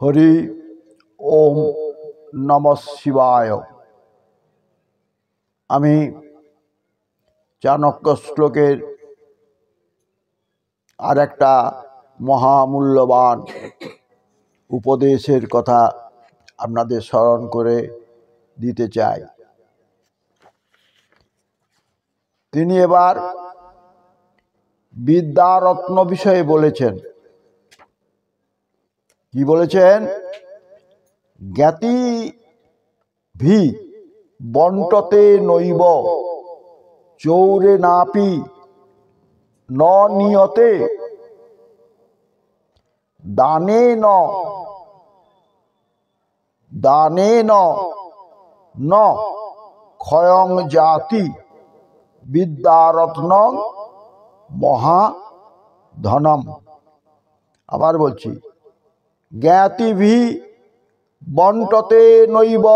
হরি ওম নমঃ শিবায়। আমি চাণক্য শ্লোকের আর একটা মহামূল্যবান উপদেশের কথা আপনাদের স্মরণ করে দিতে চাই। তিনি এবার বিদ্যারত্ন বিষয়ে বলেছেন। কি বলেছেন? জ্ঞাতি ভি বন্টতে নৈব চৌরে নাপি ন নিয়তে দানেন ন ক্ষয়ং জাতি বিদ্যারত্ন মহাধনম। আবার বলছি, জ্ঞাতিভি বন্টতে নৈব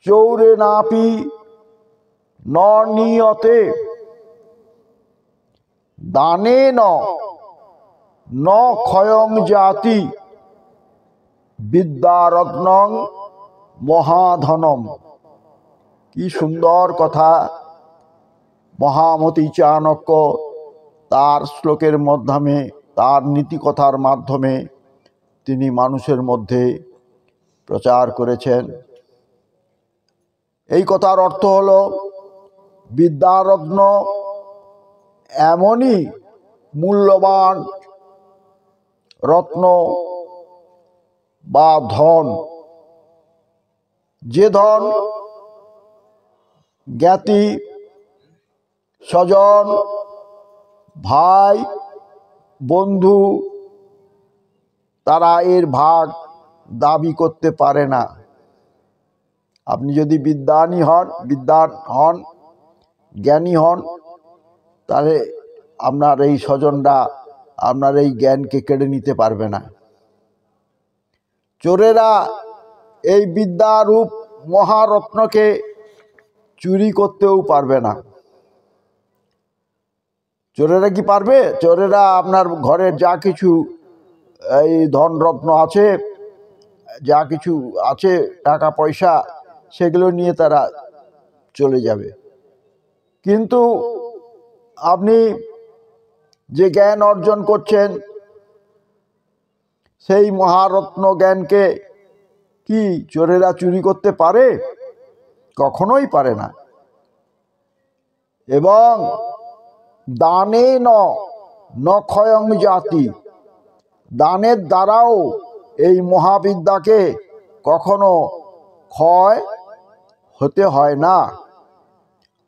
চৌরে নাপি ন নিয়তে দানেন ন ক্ষয়ং জাতি বিদ্যারত্নং মহাধনম। কি সুন্দর কথা মহামতি চাণক্য তার শ্লোকের মাধ্যমে, তার নীতিকথার মাধ্যমে তিনি মানুষের মধ্যে প্রচার করেছেন। এই কথার অর্থ হল বিদ্যারত্ন এমনই মূল্যবান রত্ন বা ধন, যে ধন জ্ঞাতি স্বজন ভাই বন্ধু তারা এর ভাগ দাবি করতে পারে না। আপনি যদি বিদ্বান হন জ্ঞানী হন, তাহলে আপনার এই স্বজনরা আপনার এই জ্ঞানকে কেড়ে নিতে পারবে না। চোরেরা এই বিদ্যারূপ মহারত্নকে চুরি করতেও পারবে না। চোরেরা কি পারবে? চোরেরা আপনার ঘরের যা কিছু এই ধনরত্ন আছে, যা কিছু আছে টাকা পয়সা, সেগুলো নিয়ে তারা চলে যাবে। কিন্তু আপনি যে জ্ঞান অর্জন করছেন, সেই মহারত্ন জ্ঞানকে কি চোরেরা চুরি করতে পারে? কখনোই পারে না। এবং দানে ন ক্ষয়ং জাতি, দানের দ্বারাও এই মহাবিদ্যাকে কখনো ক্ষয় হতে হয় না,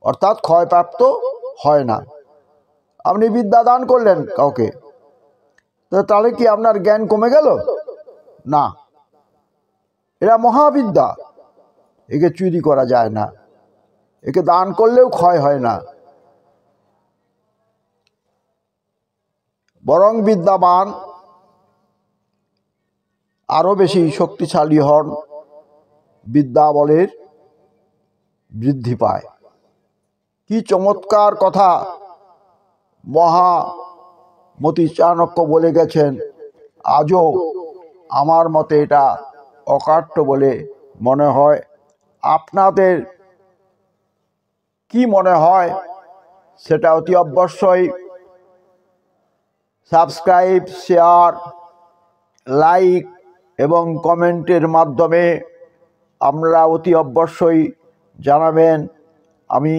অর্থাৎ ক্ষয়প্রাপ্ত হয় না। আপনি বিদ্যা দান করলেন কাউকে, তো তাহলে কি আপনার জ্ঞান কমে গেল? না, এরা মহাবিদ্যা, একে চুরি করা যায় না, একে দান করলেও ক্ষয় হয় না। বরং বিদ্যাবান আরো বেশি শক্তিশালী হন, বিদ্যা বলের বৃদ্ধি পায়। কি চমৎকার কথা মহামতি চাণক্য বলে গেছেন। আজও আমার মতে এটা অকাট্য বলে মনে হয়। আপনাদের কি মনে হয় সেটা অতি অবশ্যই সাবস্ক্রাইব, শেয়ার, লাইক এবং কমেন্টের মাধ্যমে আপনারা অতি অবশ্যই জানাবেন। আমি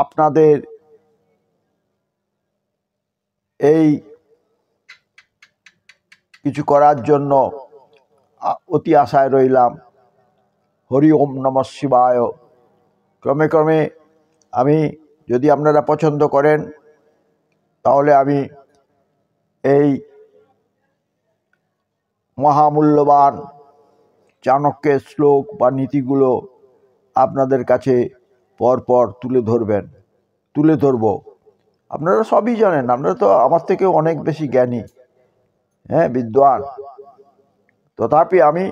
আপনাদের এই কিছু করার জন্য অতি আশায় রইলাম। হরি ওম নমঃ শিবায়। ক্রমে ক্রমে আমি, যদি আপনারা পছন্দ করেন, তাহলে আমি এই মহামূল্যবান চাণক্যের শ্লোক বা নীতিগুলো আপনাদের কাছে পরপর তুলে ধরব। আপনারা সবই জানেন, আপনারা তো আমার থেকে অনেক বেশি জ্ঞানী, বিদ্বান। তথাপি আমি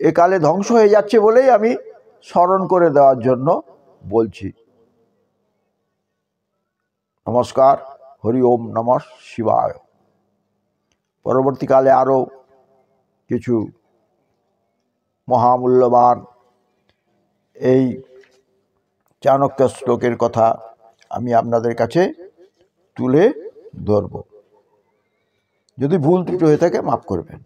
একালে ধ্বংস হয়ে যাচ্ছে বলেই আমি স্মরণ করে দেওয়ার জন্য বলছি। নমস্কার। হরি ওম নমঃ শিবায়। পরবর্তীকালে আরও কিছু মহামূল্যবান এই চাণক্য শ্লোকের কথা আমি আপনাদের কাছে তুলে ধরব। যদি ভুল ত্রুটি হয়ে থাকে মাফ করবেন।